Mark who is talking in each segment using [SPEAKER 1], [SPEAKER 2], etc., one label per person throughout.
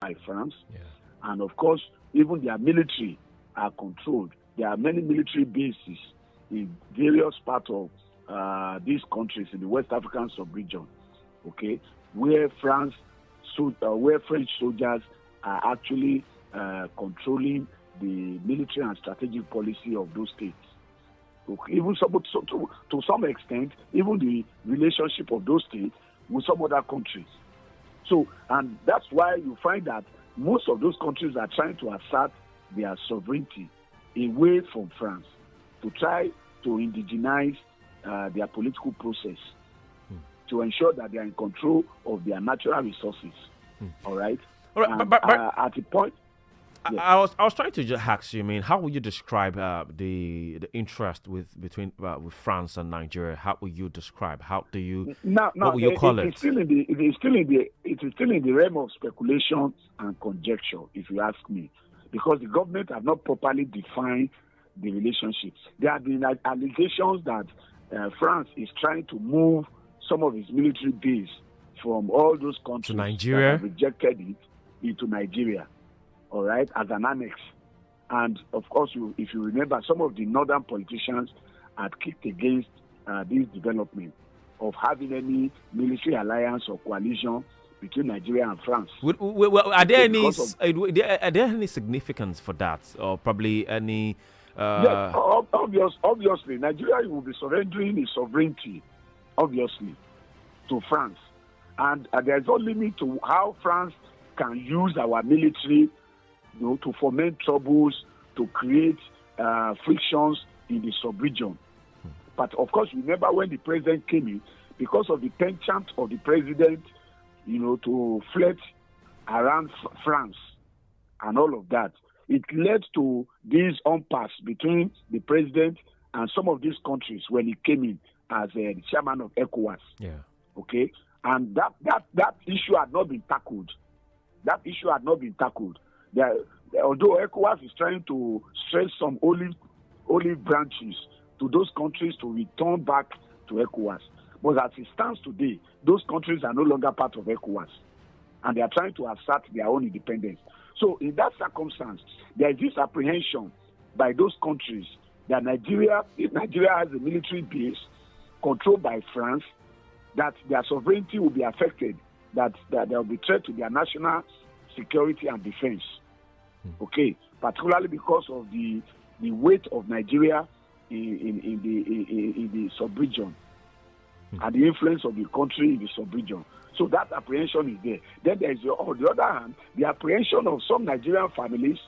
[SPEAKER 1] by France.
[SPEAKER 2] Yeah.
[SPEAKER 1] And of course, even their military are controlled. There are many military bases in various parts of these countries in the West African sub-region, okay, where French soldiers are actually controlling the military and strategic policy of those states. Okay. Even to some extent, even the relationship of those states with some other countries. So, and that's why you find that most of those countries are trying to assert their sovereignty away from France to try to indigenize their political process to ensure that they are in control of their natural resources. All right?
[SPEAKER 2] All right,
[SPEAKER 1] and,
[SPEAKER 2] but
[SPEAKER 1] at the point...
[SPEAKER 2] Yes. I was trying to just ask you, I mean, how would you describe the interest between France and Nigeria? How would you describe? How do you what would you call it?
[SPEAKER 1] It is still in the realm of speculation and conjecture, if you ask me, because the government have not properly defined the relationship. There have been allegations that France is trying to move some of its military base from all those countries
[SPEAKER 2] to Nigeria,
[SPEAKER 1] that have rejected it, into Nigeria. All right, as an annex. And of course, if you remember, some of the northern politicians had kicked against this development of having any military alliance or coalition between Nigeria and France.
[SPEAKER 2] Are there any significance for that, or probably any?
[SPEAKER 1] Yes, obviously, Nigeria will be surrendering its sovereignty, obviously, to France, and there's no limit to how France can use our military, to foment troubles, to create frictions in the sub-region. But of course, remember when the president came in, because of the penchant of the president, to flirt around France and all of that, it led to this impasse between the president and some of these countries when he came in as the chairman of ECOWAS.
[SPEAKER 2] Yeah.
[SPEAKER 1] Okay, and that issue had not been tackled. Although ECOWAS is trying to stress some olive branches to those countries to return back to ECOWAS, but as it stands today, those countries are no longer part of ECOWAS, and they are trying to assert their own independence. So in that circumstance, there is this apprehension by those countries that if Nigeria has a military base controlled by France, that their sovereignty will be affected, that there will be threat to their national security and defense. Okay, particularly because of the weight of Nigeria in the sub-region and the influence of the country in the sub-region. So that apprehension is there. Then there is, on the other hand, the apprehension of some Nigerian families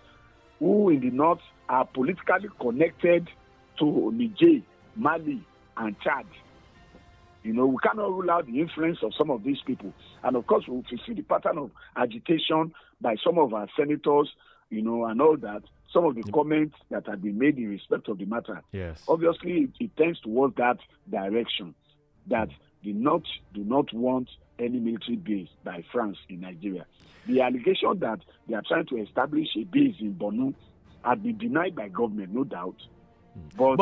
[SPEAKER 1] who in the north are politically connected to Niger, Mali, and Chad. We cannot rule out the influence of some of these people. And of course, we see the pattern of agitation by some of our senators, and all that, some of the comments that have been made in respect of the matter.
[SPEAKER 2] Yes.
[SPEAKER 1] Obviously, it tends towards that direction, that the North do not want any military base by France in Nigeria. The allegation that they are trying to establish a base in Borno had been denied by government, no doubt. But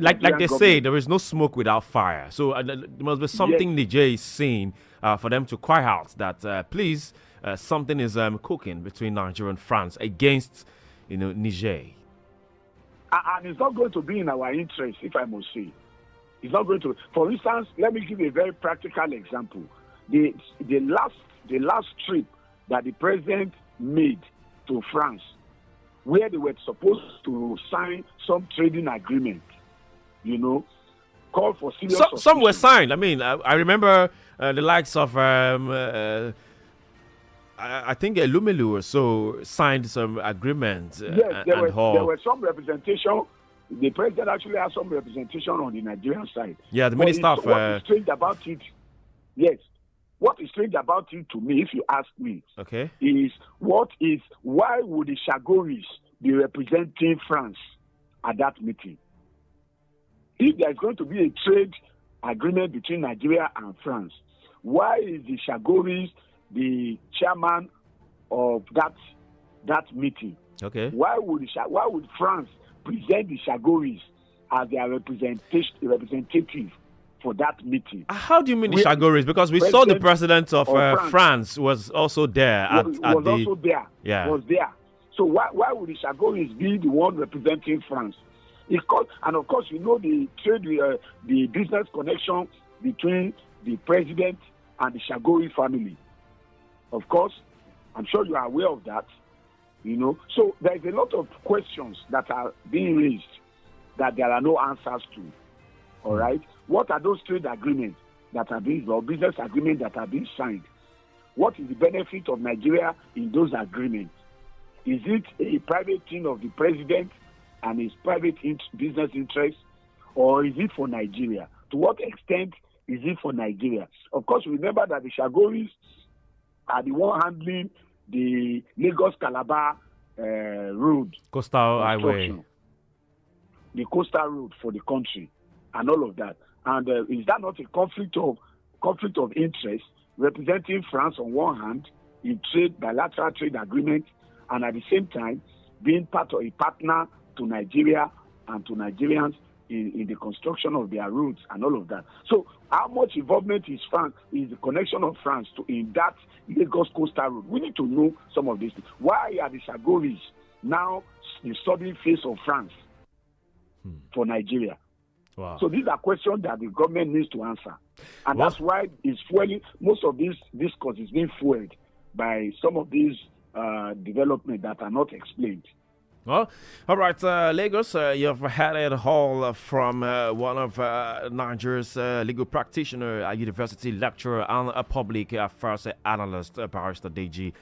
[SPEAKER 2] like they say, there is no smoke without fire. So there must be something Niger is saying for them to cry out that please, something is cooking between Nigeria and France against Niger.
[SPEAKER 1] And it's not going to be in our interest, if I must say. It's not going to. For instance, let me give you a very practical example. The last trip that the president made to France, where they were supposed to sign some trading agreement, called for serious.
[SPEAKER 2] Some were signed. I mean, I remember the likes of I think Elumelu or so signed some agreements.
[SPEAKER 1] Yes, there were some representation. The president actually has some representation on the Nigerian side.
[SPEAKER 2] Yeah, the minister of...
[SPEAKER 1] What is strange about it, yes, what is strange about it to me, if you ask me,
[SPEAKER 2] okay,
[SPEAKER 1] is why would the Chagoris be representing France at that meeting? If there is going to be a trade agreement between Nigeria and France, why is the Chagoris the chairman of that meeting?
[SPEAKER 2] Okay.
[SPEAKER 1] Why would France present the Chagoris as their representative for that meeting.
[SPEAKER 2] How do you mean the Chagoris? Because we saw the president of France was also there.
[SPEAKER 1] Also there.
[SPEAKER 2] Yeah.
[SPEAKER 1] Was there. So why would the Chagoris be the one representing France? And of course, the trade, the business connection between the president and the Chagori family. Of course, I'm sure you are aware of that. So there is a lot of questions that are being raised that there are no answers to. All right, what are those trade agreements that are being, or business agreements that are being signed? What is the benefit of Nigeria in those agreements? Is it a private thing of the president and his private business interests, or is it for Nigeria? To what extent is it for Nigeria? Of course, remember that the Chagoris are the one handling the Lagos-Calabar road.
[SPEAKER 2] Coastal highway.
[SPEAKER 1] The coastal road for the country and all of that. And is that not a conflict of interest, representing France on one hand in bilateral trade agreements, and at the same time being part of a partner to Nigeria and to Nigerians in the construction of their roads and all of that? So how much involvement is the connection of France in that Lagos coastal road? We need to know some of these things. Why are the Chagoris now the southern face of France for Nigeria?
[SPEAKER 2] Wow.
[SPEAKER 1] So these are questions that the government needs to answer. And that's why it's fueling, most of this discourse is being fueled by some of these developments that are not explained.
[SPEAKER 2] Well, all right, Lagos, you've had a haul from one of Nigeria's legal practitioner, a university lecturer, and a public affairs analyst, Barrister Deji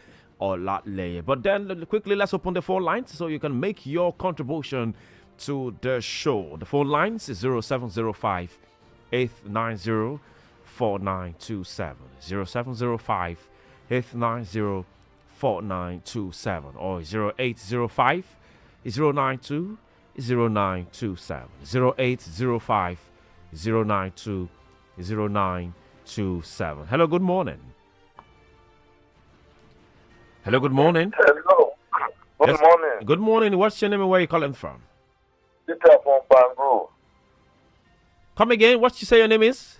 [SPEAKER 2] Olaleye. But then quickly, let's open the phone lines so you can make your contribution to the show. The phone lines is 0705 890 4927, 0705 890 4927, or 0805 092 0927, 0805 092 0927. Hello, good morning. Hello, good morning.
[SPEAKER 3] Hello. Good morning.
[SPEAKER 2] Good morning. What's your name and where are you calling from?
[SPEAKER 3] Peter from Bangor.
[SPEAKER 2] Come again. What you say your name is?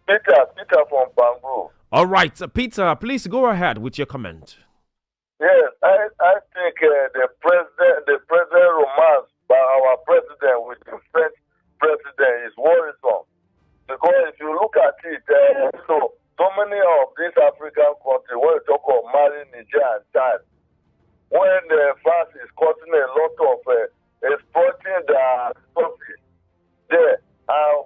[SPEAKER 3] Peter from Bangor.
[SPEAKER 2] All right, Peter, please go ahead with your comment.
[SPEAKER 3] Yes, I think the president romance by our president with the French president is worrisome, because if you look at it, so many of these African countries, when you talk of Mali, Niger, and Chad, when France is causing a lot of exploiting the resources there,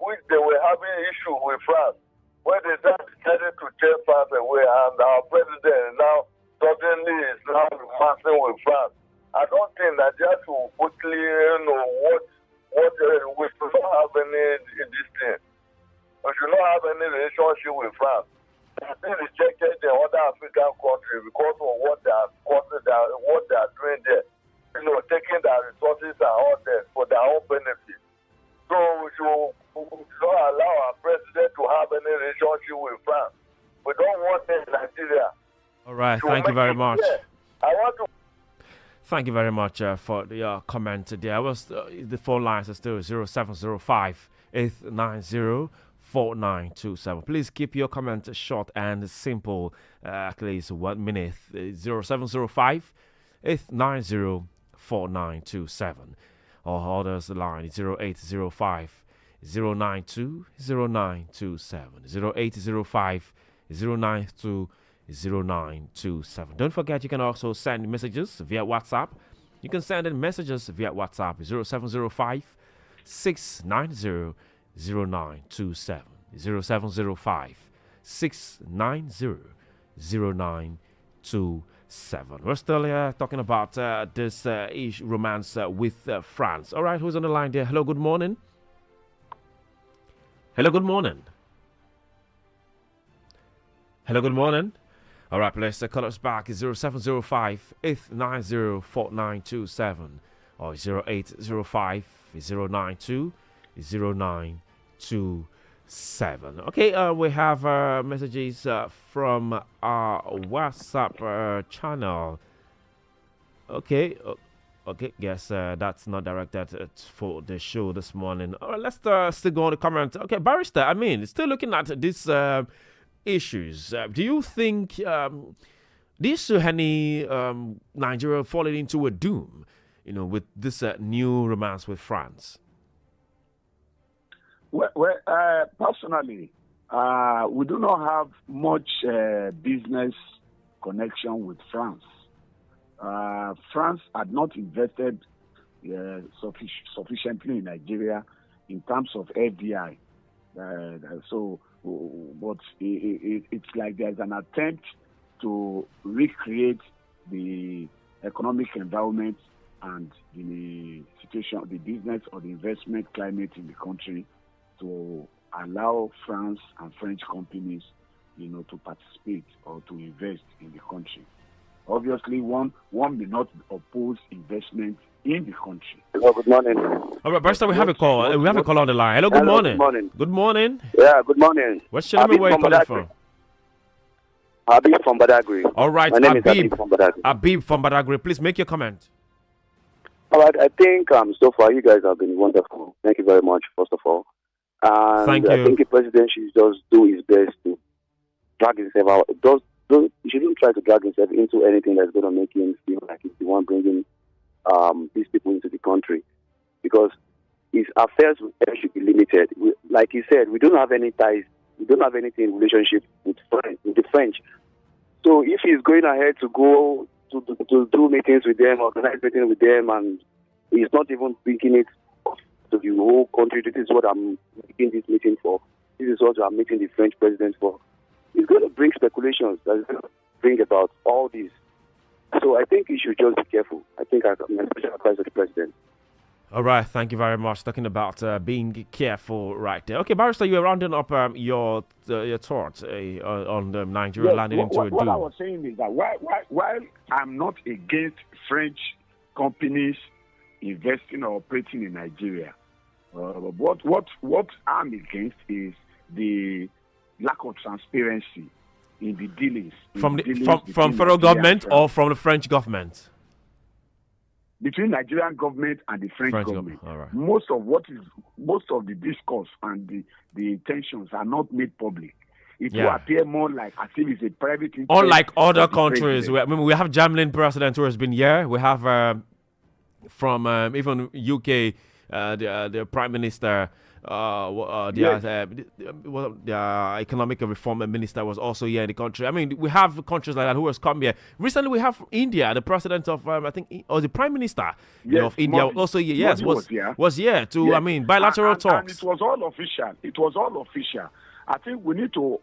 [SPEAKER 3] which they were having issue with France, when they decided to take France away, and our president now suddenly is now romancing with France. I don't think that just to quickly what we should not have any this thing. We should not have any relationship with France. They rejected the other African countries because of what they are doing there. Taking their resources and all that for their own benefit. So we should not allow our president to have any relationship with France. We don't want it in Nigeria.
[SPEAKER 2] All right, thank you very much. Thank you very much for your comment there. The phone lines are still 0705 890 4927. Please keep your comment short and simple, at least 1 minute. 0705 890 4927. Or others line 0805 092 0927. 0805 092 0927. Don't forget, you can also send messages via WhatsApp. You can send in messages via WhatsApp 0705 690 0927. 0705 690 0927. We're still talking about this romance with France. All right, who's on the line there? Hello, good morning. Hello, good morning. Hello, good morning. All right, please call us back. 0705 890 4927 or 0805 092 0927. Okay, we have messages from our WhatsApp channel. Okay, Okay, guess that's not directed for the show this morning. All right, let's still go on the comment. Okay, Barrister, I mean, still looking at these issues. Do you think this Suhani Nigeria falling into a doom, with this new romance with France?
[SPEAKER 1] Well, personally, we do not have much business connection with France. France had not invested sufficiently in Nigeria in terms of FDI. But it's like there's an attempt to recreate the economic environment and the situation, the business or the investment climate in the country to allow France and French companies, to participate or to invest in the country. Obviously, one may not oppose investment in the country.
[SPEAKER 4] Hello, good morning.
[SPEAKER 2] All right, Barrister, we have a call. We have a call on the line. Hello, good morning.
[SPEAKER 4] Good morning.
[SPEAKER 2] Good morning.
[SPEAKER 4] Yeah, good morning.
[SPEAKER 2] What's your name and where you calling from?
[SPEAKER 4] Habib from Badagry.
[SPEAKER 2] All right,
[SPEAKER 4] My name is Habib from Badagry.
[SPEAKER 2] Habib from Badagry. Please make your comment.
[SPEAKER 4] All right, I think so far you guys have been wonderful. Thank you very much, first of all. And
[SPEAKER 2] Thank you.
[SPEAKER 4] I think the president should just do his best to drag himself out. He shouldn't try to drag himself into anything that's going to make him feel like he's the one bringing these people into the country, because his affairs with them should be limited. Like he said, we don't have any ties. We don't have anything relationship with the French. So if he's going ahead to go to do meetings with them, organize meetings with them, and he's not even thinking it to the whole country, this is what I'm making this meeting for. This is what I'm meeting the French president for. It's going to bring speculations. That's going to bring about all this. So I think he should just be careful. I think my special advice to the president.
[SPEAKER 2] All right, thank you very much. Talking about being careful right there. Okay, Barrister, you're rounding up your thoughts on Nigeria landing into a doom.
[SPEAKER 1] What I was saying is that while I'm not against French companies investing or operating in Nigeria, what I'm against is the lack of transparency in the dealings.
[SPEAKER 2] From federal government or from the French government?
[SPEAKER 1] Between Nigerian government and the French government.
[SPEAKER 2] All right.
[SPEAKER 1] Most of the discourse and the intentions are not made public. It will appear more like as if it's a private interest.
[SPEAKER 2] Unlike other countries, we have Jamlin president who has been here. We have from even UK, the Prime Minister, the economic reform minister was also here in the country. I mean, we have countries like that who has come here. Recently, we have India, the president of, I think, or the Prime Minister of India
[SPEAKER 1] Modi,
[SPEAKER 2] also here. Yes, was here to,
[SPEAKER 1] yes.
[SPEAKER 2] Bilateral talks.
[SPEAKER 1] And it was all official. I think we need to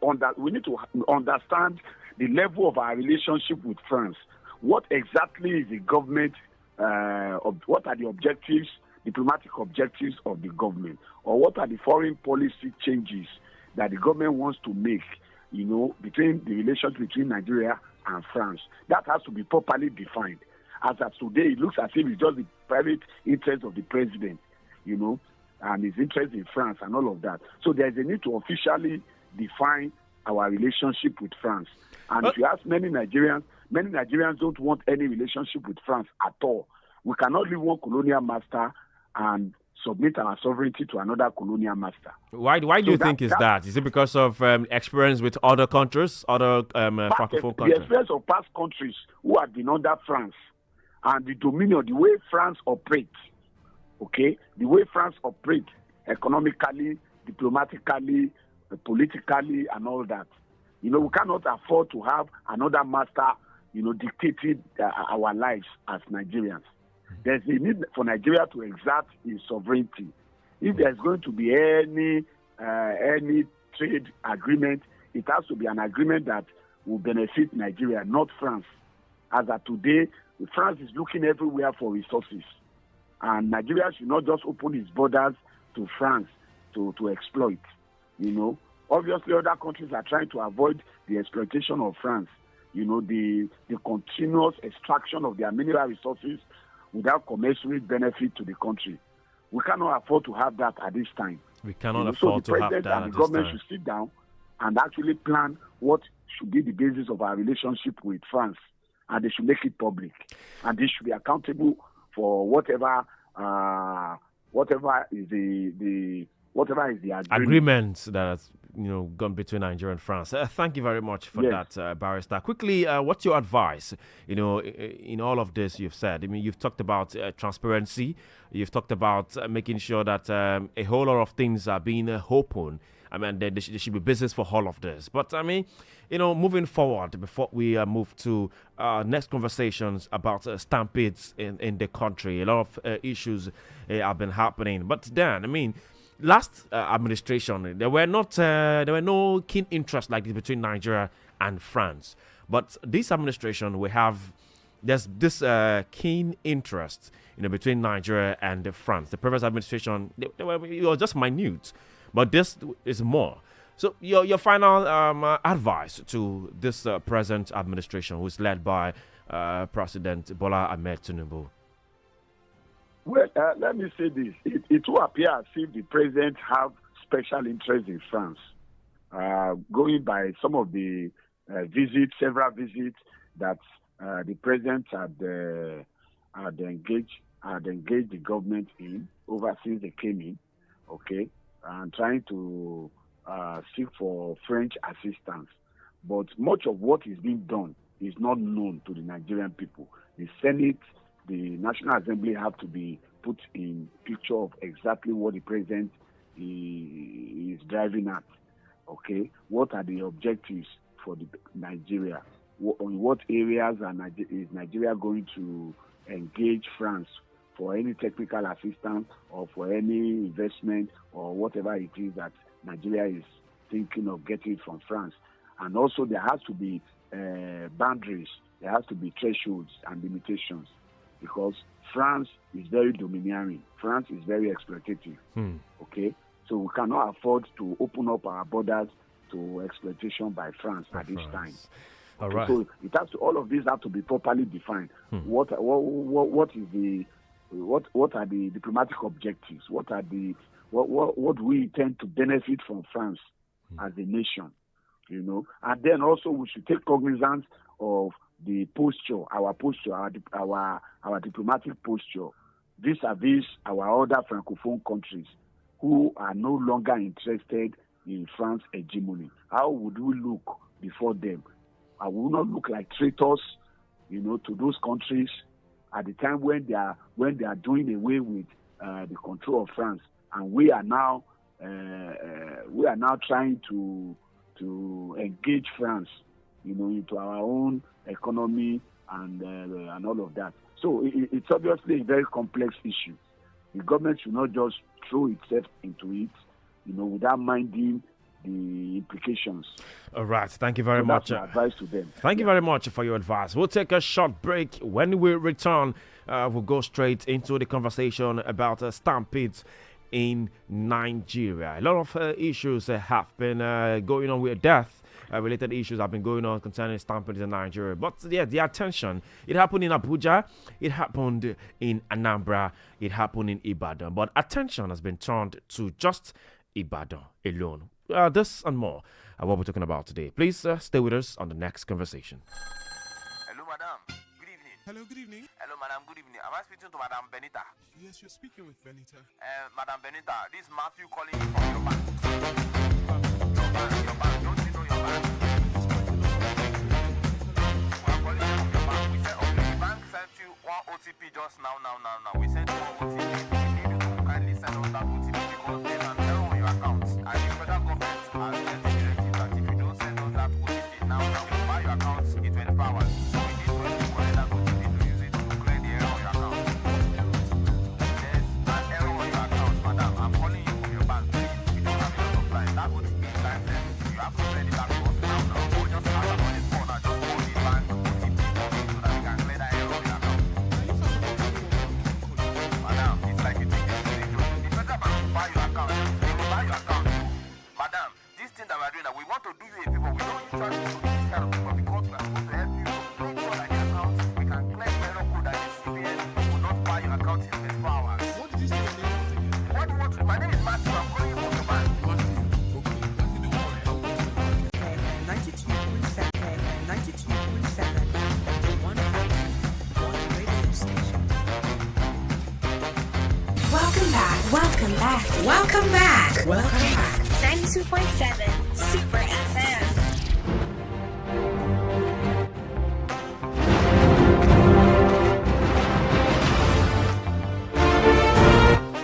[SPEAKER 1] understand the level of our relationship with France. What exactly is the government? What are the objectives? Diplomatic objectives of the government, or what are the foreign policy changes that the government wants to make, between the relations between Nigeria and France. That has to be properly defined. As of today, it looks as if it's just the private interest of the president, and his interest in France and all of that. So there's a need to officially define our relationship with France. And if you ask many Nigerians don't want any relationship with France at all. We cannot leave one colonial master and submit our sovereignty to another colonial master.
[SPEAKER 2] Why do you think is that? Is it because of experience with other countries, other Francophone countries?
[SPEAKER 1] The experience of past countries who have been under France and the dominion, the way France operates, the way France operates economically, diplomatically, politically, and all that. We cannot afford to have another master, dictating our lives as Nigerians. There's a need for Nigeria to exert its sovereignty. If there's going to be any trade agreement, it has to be an agreement that will benefit Nigeria, not France. As of today, France is looking everywhere for resources. And Nigeria should not just open its borders to France to exploit. Obviously, other countries are trying to avoid the exploitation of France. The continuous extraction of their mineral resources without commensurate benefit to the country. We cannot afford to have that at this time.
[SPEAKER 2] We cannot afford to have that at this time. So the president and the government
[SPEAKER 1] should sit down and actually plan what should be the basis of our relationship with France, and they should make it public. And they should be accountable for whatever is the
[SPEAKER 2] agreement that has gone between Nigeria and France. Thank you very much for that, Barrister. Quickly, what's your advice? In all of this you've said. I mean, you've talked about transparency. You've talked about making sure that a whole lot of things are being open. I mean, there should be business for all of this. But I mean, moving forward, before we move to next conversations about stampedes in the country, a lot of issues have been happening. But then, I mean, last administration, there were no keen interest like this between Nigeria and France. But this administration, there's this keen interest, between Nigeria and France. The previous administration, it was just minute, but this is more. So your final advice to this present administration, who's led by President Bola Ahmed Tinubu?
[SPEAKER 1] Well, let me say this. It will appear as if the president have special interest in France. Going by some of the several visits that the president had engaged the government in over since they came in, okay, and trying to seek for French assistance. But much of what is being done is not known to the Nigerian people. The Senate, the National Assembly have to be put in picture of exactly what the president is driving at. Okay, what are the objectives for Nigeria? In what areas is Nigeria going to engage France for any technical assistance or for any investment or whatever it is that Nigeria is thinking of getting from France? And also there has to be boundaries, there has to be thresholds and limitations, because France is very domineering. France is very exploitative. Okay, so we cannot afford to open up our borders to exploitation by France at this time.
[SPEAKER 2] All right.
[SPEAKER 1] So all of these have to be properly defined. What are the diplomatic objectives? What do we intend to benefit from France as a nation? And then also we should take cognizance of the posture, our diplomatic posture vis-a-vis our other francophone countries who are no longer interested in France hegemony. How would we look before them? I will not look like traitors, to those countries at the time when they are doing away with the control of France, and we are now trying to engage France, into our own economy and all of that. So it's obviously a very complex issue. The government should not just throw itself into it, without minding the implications.
[SPEAKER 2] All right. Thank you very much.
[SPEAKER 1] That's my advice to them.
[SPEAKER 2] Thank you very much for your advice. We'll take a short break. When we return, we'll go straight into the conversation about stampedes in Nigeria. A lot of issues have been going on with death. Related issues have been going on concerning stampedes in Nigeria. But yeah, the attention, it happened in Abuja, it happened in Anambra, it happened in Ibadan. But attention has been turned to just Ibadan alone. This and more are what we're talking about today. Please stay with us on the next conversation.
[SPEAKER 5] Hello, madam. Good evening.
[SPEAKER 6] Hello, good evening.
[SPEAKER 5] Hello, madam. Good evening. Am I speaking to Madam Benita?
[SPEAKER 6] Yes, you're speaking with Benita.
[SPEAKER 5] Madam Benita, this is Matthew calling you from your bank. Your bank. Don't you know your bank? We're calling you from your bank. We said, okay, the bank sent you one OTP just now. We sent you one OTP. We need you to kindly send us that OTP because there's an error on your account. And the federal government has sent a directive that if you don't send us that OTP now, we'll buy your account in 24 hours. So we need 24 that OTP to use it to clear the error on your account. There's an error on your account, madam. I'm calling you from your bank. Please, we don't have a lot of time. That OTP is time then. You have to send it back to us now. Or just ask us on this phone and just call the bank OTP so that we can clear that error on your account. Madam, it's like a thing. The federal bank will buy
[SPEAKER 7] Welcome back. 92.7 Super FM.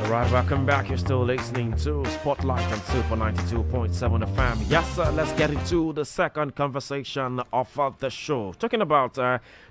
[SPEAKER 2] Alright, welcome back. You're still listening to Spotlight on Super 92.7 FM. Yes, sir, let's get into the second conversation of the show. Talking about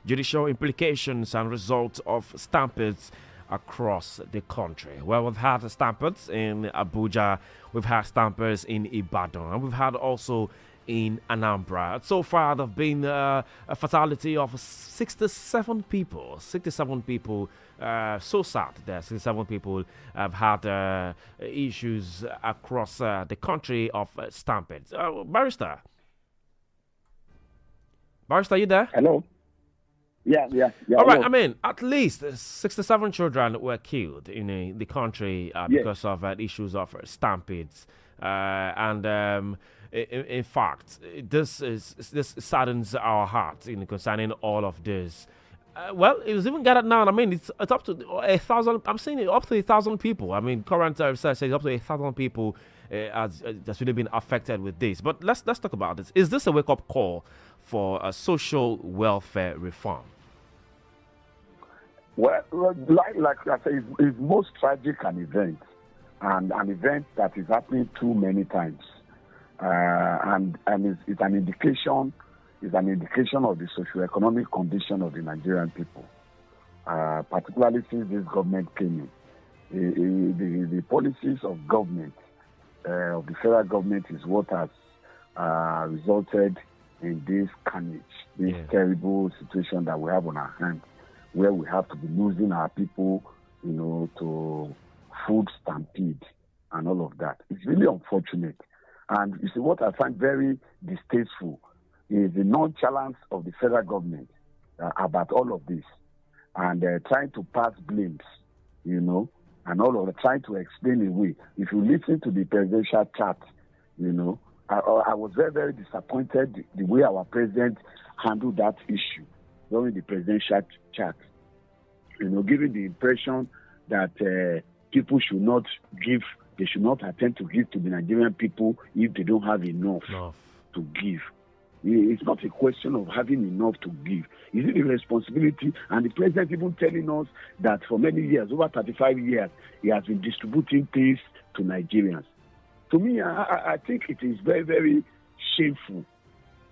[SPEAKER 2] judicial implications and results of stampedes across the country. Well, we've had stampedes in Abuja, we've had stampedes in Ibadan, and we've had also in Anambra. So far, there have been a fatality of 67 people. 67 people, so sad there. 67 people have had issues across the country of stampedes. Barrister, are you there?
[SPEAKER 1] Hello. Yeah.
[SPEAKER 2] All right,
[SPEAKER 1] hello.
[SPEAKER 2] I mean, at least 67 children were killed in the country because of issues of stampedes. In fact, this saddens our heart in concerning all of this. Well, it was even gathered now. I mean, it's up to 1,000. I'm saying it up to 1,000 people. I mean, current research says up to 1,000 people that's really been affected with this. But let's talk about this. Is this a wake-up call for a social welfare reform?
[SPEAKER 1] Well, like I say, it's most tragic an event, and an event that is happening too many times. And it's an indication of the socio-economic condition of the Nigerian people, particularly since this government came in. The policies of government, of the federal government, is what has resulted in this carnage, this terrible situation that we have on our hands, where we have to be losing our people, to food stampede and all of that. It's really unfortunate. And you see, what I find very distasteful is the nonchalance of the federal government about all of this, and trying to pass blames, and all of it, trying to explain away. If you listen to the presidential chat, I was very, very disappointed the way our president handled that issue during the presidential chat. Giving the impression that people should not give. They should not attempt to give to the Nigerian people if they don't have enough to give. It's not a question of having enough to give. It's a responsibility, and the president even telling us that for many years, over 35 years, he has been distributing things to Nigerians. To me, I think it is very, very shameful,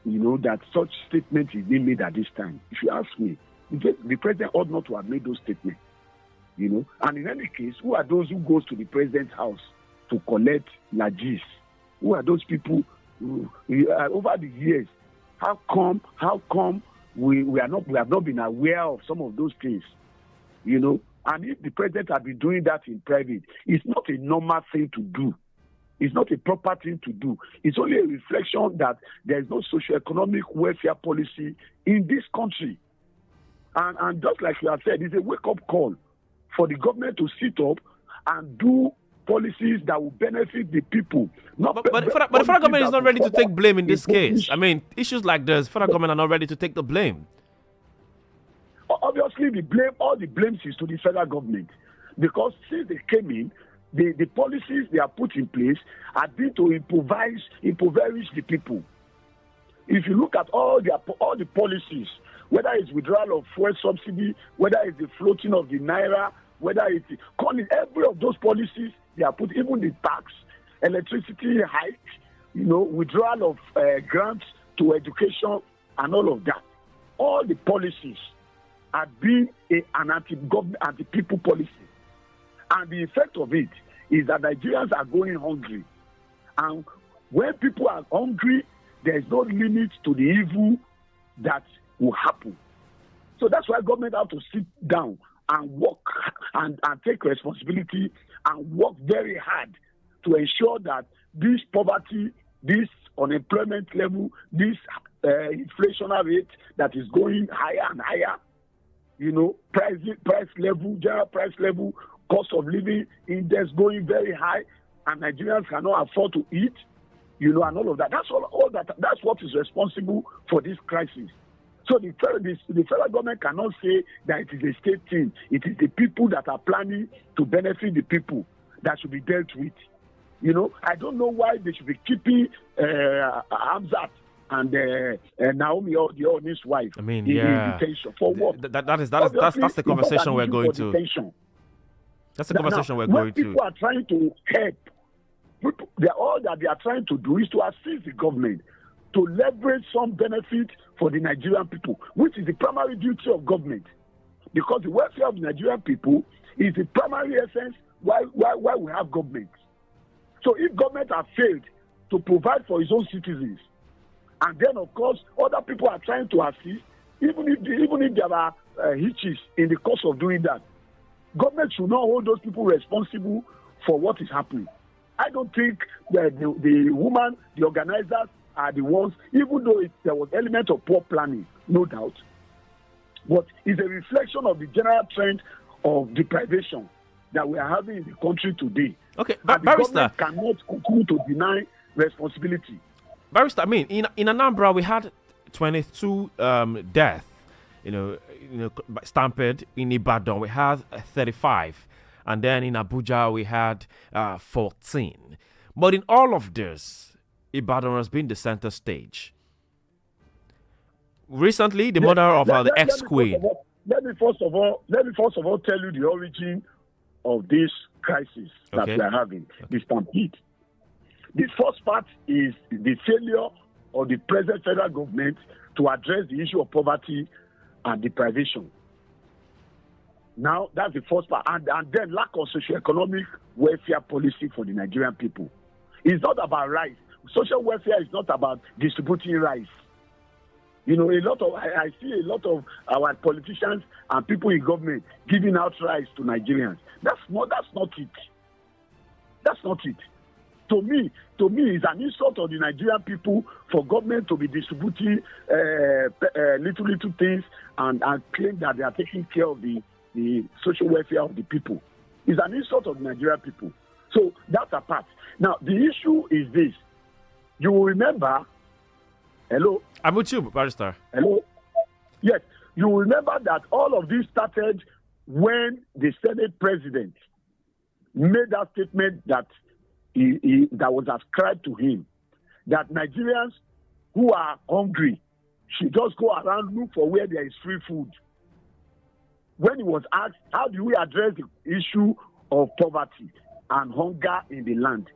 [SPEAKER 1] that such statement is being made at this time. If you ask me, the president ought not to have made those statements. And in any case, who are those who goes to the president's house to collect lajis? Who are those people who, over the years? How come we have not been aware of some of those things? And if the president had been doing that in private, it's not a normal thing to do. It's not a proper thing to do. It's only a reflection that there is no socio-economic welfare policy in this country. And just like you have said, it's a wake-up call for the government to sit up and do policies that will benefit the people. But
[SPEAKER 2] the federal government is not ready to take blame in this case. I mean, issues like this, federal government are not ready to take the blame.
[SPEAKER 1] Obviously, all the blame is to the federal government, because since they came in, the policies they are put in place are been to impoverish the people. If you look at all the policies, whether it's withdrawal of fuel subsidy, whether it's the floating of the naira, whether it's calling every of those policies, they are put, even the tax, electricity hike, withdrawal of grants to education and all of that. All the policies have been an anti-government, anti-people policy. And the effect of it is that Nigerians are going hungry. And when people are hungry, there is no limit to the evil that will happen. So that's why government have to sit down and work and take responsibility and work very hard to ensure that this poverty, this unemployment level, this inflation rate that is going higher and higher, price level, general price level, cost of living index going very high, and Nigerians cannot afford to eat, and all of that. That's all that. That's what is responsible for this crisis. So the federal government cannot say that it is a state thing. It is the people that are planning to benefit the people. that should be dealt with. You know, I don't know why they should be keeping Hamzat and Naomi, or the Oni's wife,
[SPEAKER 2] I mean,
[SPEAKER 1] in
[SPEAKER 2] yeah.
[SPEAKER 1] detention. For what?
[SPEAKER 2] That's the conversation we're going to. That's the conversation we're going to.
[SPEAKER 1] When people are trying to help, all that they are trying to do is to assist the government to leverage some benefit for the Nigerian people, which is the primary duty of government. Because the welfare of the Nigerian people is the primary essence why we have government. So if government has failed to provide for its own citizens, and then of course other people are trying to assist, even if there are hitches in the course of doing that, government should not hold those people responsible for what is happening. I don't think that the woman, the organizers are the ones, even though there was element of poor planning, no doubt, but it's a reflection of the general trend of deprivation that we are having in the country today.
[SPEAKER 2] Okay,
[SPEAKER 1] but the
[SPEAKER 2] Barrister
[SPEAKER 1] government cannot continue to deny responsibility.
[SPEAKER 2] Barrister, I mean, in Anambra we had 22 deaths, stampede. In Ibadan we had 35, and then in Abuja we had 14. But in all of this, Ibadan has been the center stage. Recently, the mother of the ex-queen.
[SPEAKER 1] Let me first of all tell you the origin of this crisis that we are having, the stampede. The first part is the failure of the present federal government to address the issue of poverty and deprivation. Now, that's the first part. And then lack of socio-economic welfare policy for the Nigerian people. It's not about rice. Social welfare is not about distributing rice. You know, I see a lot of our politicians and people in government giving out rice to Nigerians. That's not it. That's not it. To me, it's an insult of the Nigerian people for government to be distributing little things and claim that they are taking care of the social welfare of the people. It's an insult of the Nigerian people. So that's a part. Now, the issue is this. You will remember, hello?
[SPEAKER 2] I'm with you, Barrister.
[SPEAKER 1] Hello? Yes. You will remember that all of this started when the Senate president made that statement that that was ascribed to him, that Nigerians who are hungry should just go around, look for where there is free food. When he was asked, how do we address the issue of poverty and hunger in the land,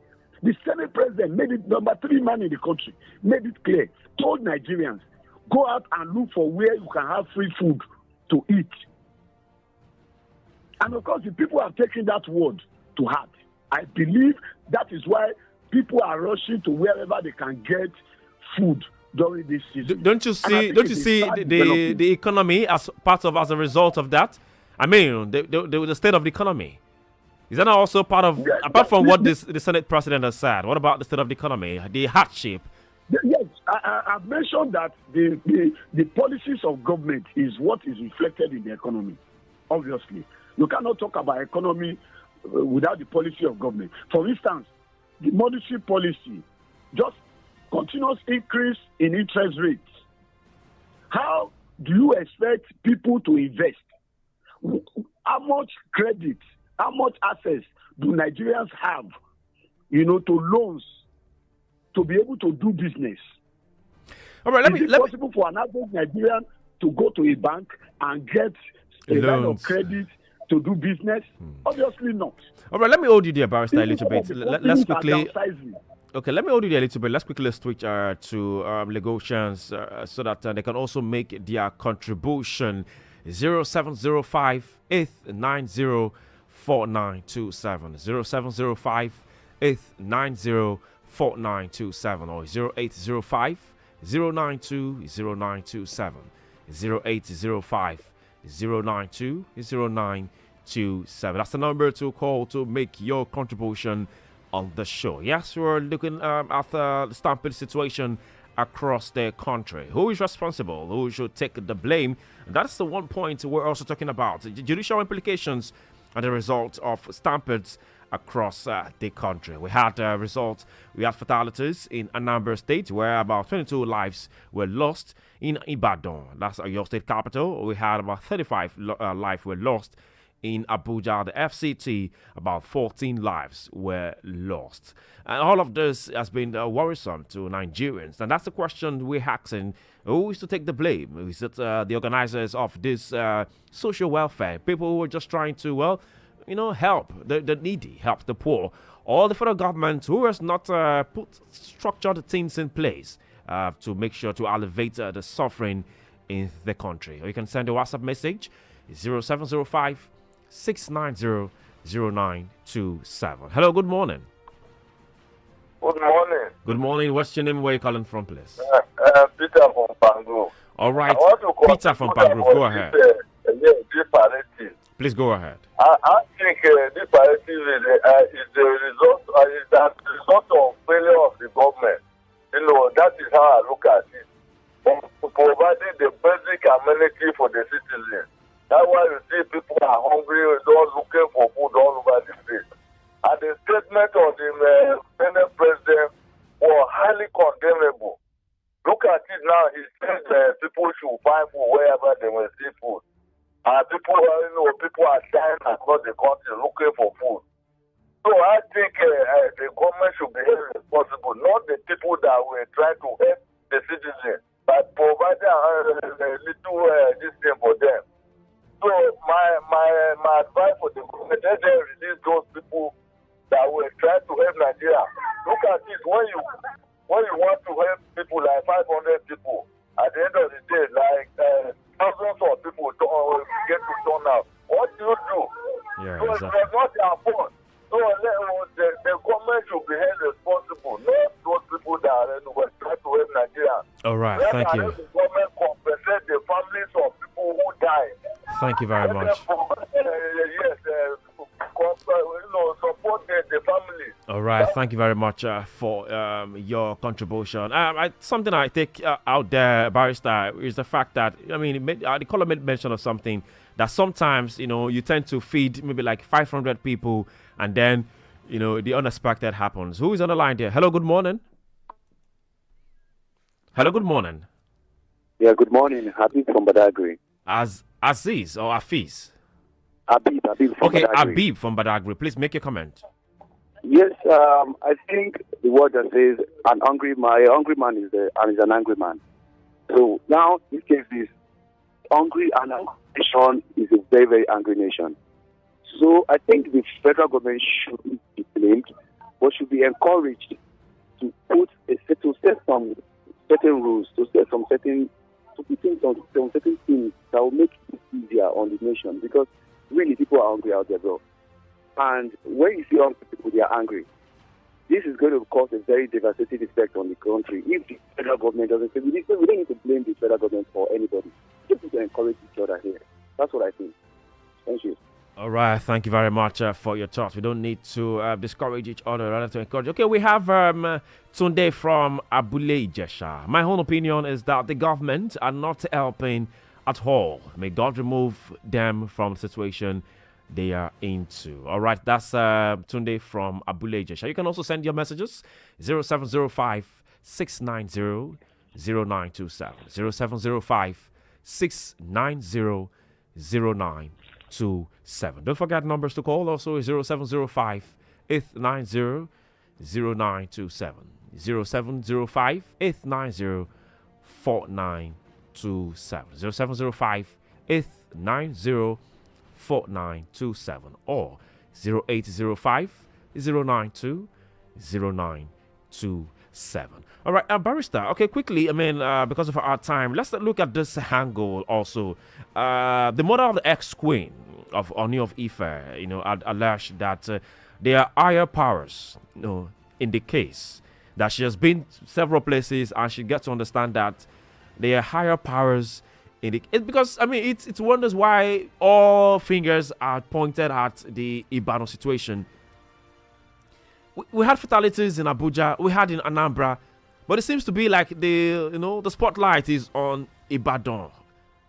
[SPEAKER 1] the Senate president made it, number 3 man in the country, made it clear, told Nigerians, go out and look for where you can have free food to eat. And of course, the people have taken that word to heart. I believe that is why people are rushing to wherever they can get food during this season.
[SPEAKER 2] Don't you see the economy as a result of that? I mean, the state of the economy. Is that not also part of, apart from what the Senate president has said, what about the state of the economy, the hardship?
[SPEAKER 1] Yes, I've mentioned that the policies of government is what is reflected in the economy, obviously. You cannot talk about economy without the policy of government. For instance, the monetary policy, just continuous increase in interest rates. How do you expect people to invest? How much credit, how much access do Nigerians have, to loans to be able to do business?
[SPEAKER 2] All right,
[SPEAKER 1] Is it possible for an average Nigerian to go to a bank and get a line of credit to do business? Obviously not.
[SPEAKER 2] All right, let me hold you there, Barrister, a little bit. Let's quickly. Okay, let me hold you there a little bit. Let's quickly switch to Lagosians so that they can also make their contribution. 0705 890 4927 0705 890 4927 or 0805 092 0927 0805 092 0927. That's the number to call to make your contribution on the show. Yes, we're looking at the stampede situation across the country. Who is responsible? Who should take the blame? And that's the one point we're also talking about. Judicial implications as a result of stampedes across the country. We had results. We had fatalities in Anambra State, where about 22 lives were lost. In Ibadan, that's your state capital, we had about 35 lives were lost in Abuja, the FCT, about 14 lives were lost. And all of this has been worrisome to Nigerians. And that's the question we're asking. Who is to take the blame? Is it the organizers of this social welfare? People who are just trying to, well, help the needy, help the poor, or the federal government who has not put structured things in place to make sure to alleviate the suffering in the country. Or you can send a WhatsApp message 0705 690 0927. Hello, good morning.
[SPEAKER 3] Good morning.
[SPEAKER 2] Good morning. What's your name? Where are you calling from, please?
[SPEAKER 3] Peter from Pangrove.
[SPEAKER 2] All right, Peter from Pangrove, go ahead.
[SPEAKER 3] This
[SPEAKER 2] Please go ahead.
[SPEAKER 3] I think this palliative is the result, is that the result of failure of the government. That is how I look at it. Providing the basic amenity for the citizens. That's why you see people are hungry, those looking for food all over the place. And the statement of the Senate president was highly condemnable. Look at it now. He said people should find food wherever they will see food. And people are dying across the country looking for food. So I think the government should be held responsible, not the people that were trying to help the citizens, but providing a little this thing for them. So my advice for the government, let them release those people that were trying to help Nigeria. Look at it, when you want to help people like 500 people, at the end of the day, like thousands of people get to turn out. What do you do?
[SPEAKER 2] Yeah,
[SPEAKER 3] so
[SPEAKER 2] exactly.
[SPEAKER 3] it's not their fault. So the government should be held responsible, not those people that were trying to help Nigeria.
[SPEAKER 2] All right,
[SPEAKER 3] Let
[SPEAKER 2] thank you.
[SPEAKER 3] The government compensate the families of people who died.
[SPEAKER 2] Thank you very much.
[SPEAKER 3] Support the families.
[SPEAKER 2] All right, thank you very much for your contribution. Something I take out there, Barrister, is the fact that, the caller made mention of something that sometimes, you tend to feed maybe like 500 people and then, the unexpected happens. Who is on the line there? Hello, good morning. Hello, good morning.
[SPEAKER 4] Yeah, good morning. Habib from Badagry.
[SPEAKER 2] Aziz or Afiz?
[SPEAKER 4] Habib from
[SPEAKER 2] Okay,
[SPEAKER 4] Badagry.
[SPEAKER 2] Habib from Badagry. Please make your comment.
[SPEAKER 4] Yes, I think the word that says a hungry man is an angry man. So now this case is hungry, and our nation is a very, very angry nation. So I think the federal government shouldn't be blamed, but should be encouraged to set some certain rules, to put in some certain things that will make it easier on the nation, because really people are hungry out there, bro. And when you see hungry people, they are angry. This is going to cause a very devastating effect on the country if the federal government doesn't say. We don't need to blame the federal government for anybody. We just need to encourage each other here. That's what I think. Thank you.
[SPEAKER 2] All right, thank you very much for your thoughts. We don't need to discourage each other, rather to encourage. Okay, we have Tunde from Abule Ijesha. My own opinion is that the government are not helping at all. May God remove them from the situation they are into. All right, that's Tunde from Abule Ijesha. You can also send your messages 0705 690 0927. 0705 690 0927. Don't forget numbers to call. Also 0705 890 0927. 0705 890 4927. 0705 890 4927 or 0805 092 0927. All right, Barrister. Okay, quickly. Because of our time, let's look at this angle also. The mother of the ex-queen of Oni of Ife, alleged that there are higher powers, in the case that she has been several places, and she gets to understand that there are higher powers in it. Because it wonders why all fingers are pointed at the Ibadan situation. We had fatalities in Abuja, we had in Anambra, but it seems to be like the spotlight is on Ibadan.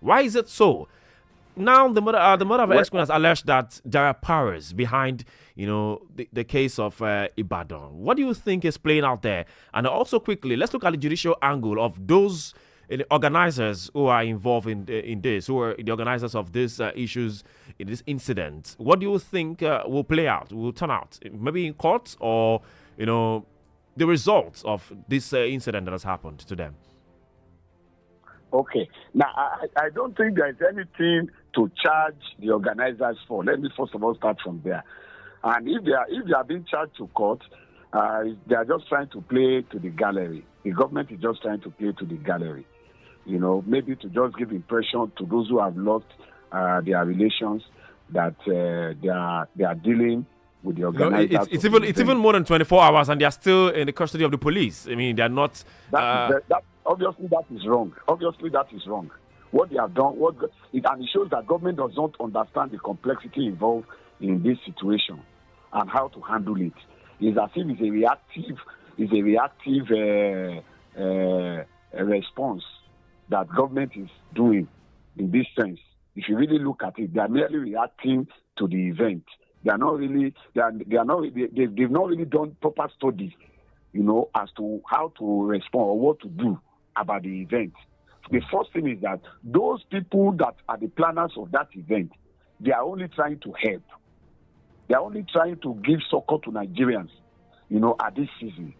[SPEAKER 2] Why is it so? Now the mother of ex-queen has alleged that there are powers behind the case of Ibadan. What do you think is playing out there? And also quickly, let's look at the judicial angle of those the organizers who are involved in this, who are the organizers of these issues in this incident, what do you think will play out, will turn out? Maybe in court or, the results of this incident that has happened to them?
[SPEAKER 1] Okay. Now, I don't think there's anything to charge the organizers for. Let me first of all start from there. And if they are being charged to court, they are just trying to play to the gallery. The government is just trying to play to the gallery. Maybe to just give impression to those who have lost their relations that they are dealing with the organizers.
[SPEAKER 2] It's even more than 24 hours, and they are still in the custody of the police. I mean, they are not.
[SPEAKER 1] Obviously, that is wrong. What they have done, and it shows that government does not understand the complexity involved in this situation and how to handle it. It's as if it's a reactive response that government is doing in this sense. If you really look at it, they are merely reacting to the event. They've not really done proper study, as to how to respond or what to do about the event. The first thing is that those people that are the planners of that event, they are only trying to help. They are only trying to give succor to Nigerians, at this season.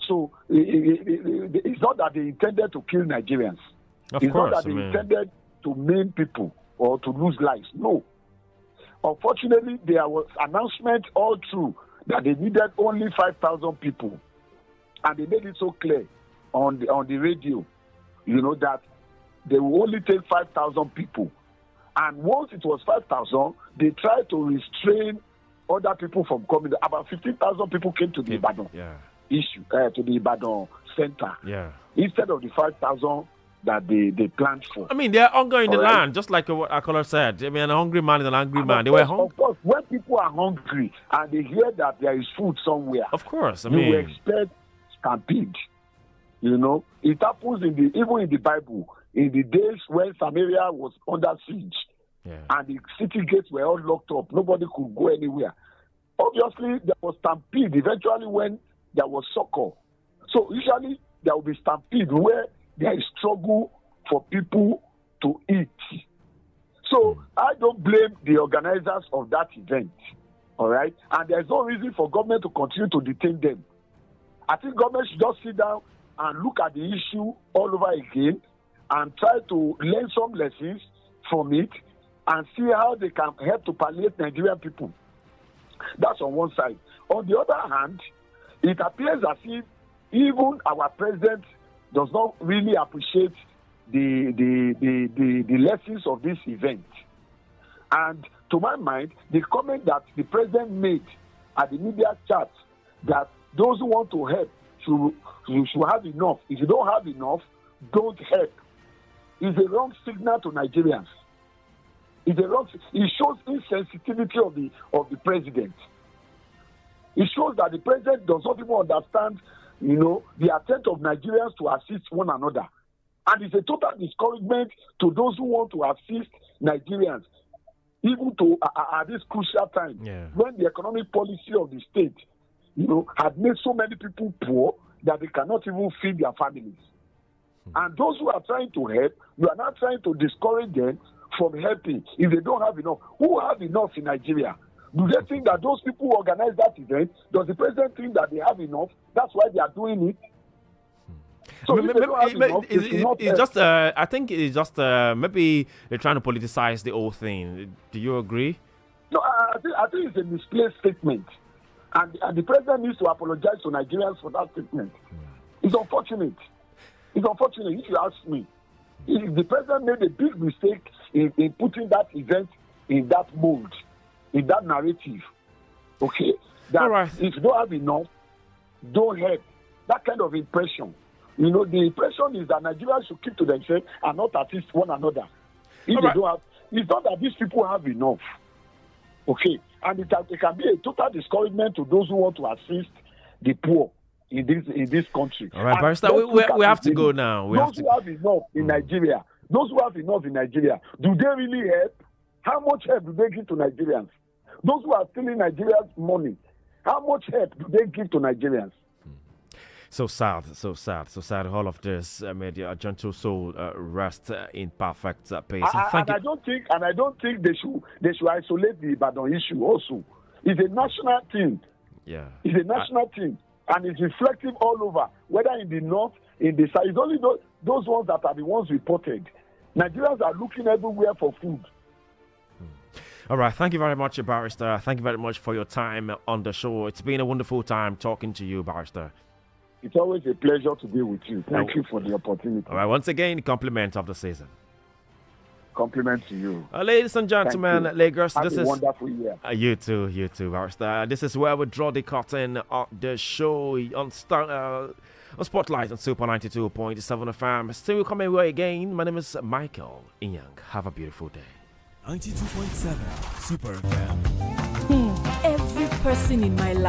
[SPEAKER 1] So it's not that they intended to kill Nigerians. It's not that they intended to maim people or to lose lives. No. Unfortunately, there was announcement all through that they needed only 5,000 people. And they made it so clear on the radio, that they will only take 5,000 people. And once it was 5,000, they tried to restrain other people from coming. About 15,000 people came to the Ibadan to the Ibadan center. Yeah. Instead of the 5,000 that they planned for.
[SPEAKER 2] I mean, they're hungry in the land, just like what our caller said. I mean, a hungry man is an angry man. They were hungry.
[SPEAKER 1] Of course, when people are hungry and they hear that there is food somewhere,
[SPEAKER 2] of course,
[SPEAKER 1] you will expect stampede. It happens even in the Bible, in the days when Samaria was under siege, and the city gates were all locked up. Nobody could go anywhere. Obviously, there was stampede eventually when there was succor. So usually there will be stampede where there is struggle for people to eat. So I don't blame the organizers of that event, all right? And there's no reason for government to continue to detain them. I think government should just sit down and look at the issue all over again and try to learn some lessons from it and see how they can help to palliate Nigerian people. That's on one side. On the other hand, it appears as if even our president does not really appreciate the lessons of this event. And to my mind, the comment that the president made at the media chat that those who want to help should have enough. If you don't have enough, don't help. It's a wrong signal to Nigerians. It shows insensitivity of the president. It shows that the president does not even understand, the attempt of Nigerians to assist one another. And it's a total discouragement to those who want to assist Nigerians, even to at this crucial time when the economic policy of the state, had made so many people poor that they cannot even feed their families. And those who are trying to help, you are not trying to discourage them from helping if they don't have enough. Who have enough in Nigeria? Do they think that those people who organize that event, does the president think that they have enough? That's why they are doing it. So
[SPEAKER 2] I think it's just maybe they're trying to politicize the whole thing. Do you agree?
[SPEAKER 1] No, I think it's a misplaced statement. And the president needs to apologize to Nigerians for that statement. It's unfortunate. It's unfortunate, if you ask me. The president made a big mistake in putting that event in that mold, in that narrative. Okay? That if you don't have enough, don't help. That kind of impression. The impression is that Nigerians should keep to themselves and not assist one another. If they don't have, it's not that these people have enough. Okay? And it can be a total discouragement to those who want to assist the poor in this country.
[SPEAKER 2] All right, Barrister, we have to go now.
[SPEAKER 1] Those who have enough in Nigeria, do they really help? How much help do they give to Nigerians? Those who are stealing Nigeria's money, how much help do they give to Nigerians?
[SPEAKER 2] So sad, so sad, so sad. All of this, may their gentle soul rest in perfect peace.
[SPEAKER 1] I don't think they should isolate the Ibadan issue. Also, it's a national thing.
[SPEAKER 2] Yeah,
[SPEAKER 1] it's a national thing, and it's reflective all over, whether in the north, in the south. It's only those ones that are the ones reported. Nigerians are looking everywhere for food.
[SPEAKER 2] All right, thank you very much, Barrister. Thank you very much for your time on the show. It's been a wonderful time talking to you, Barrister.
[SPEAKER 1] It's always a pleasure to be with you. Thank you for the opportunity.
[SPEAKER 2] All right, once again, compliment of the season.
[SPEAKER 1] Compliment to you.
[SPEAKER 2] Ladies and gentlemen, Lagos,
[SPEAKER 1] Have
[SPEAKER 2] this
[SPEAKER 1] a
[SPEAKER 2] is
[SPEAKER 1] wonderful year.
[SPEAKER 2] You too, Barrister. This is where we draw the curtain on the show on Spotlight on Super 92.7 FM. Still coming away again. My name is Michael Inyang. Have a beautiful day.
[SPEAKER 6] 92.7 Super FM.
[SPEAKER 8] Every person in my life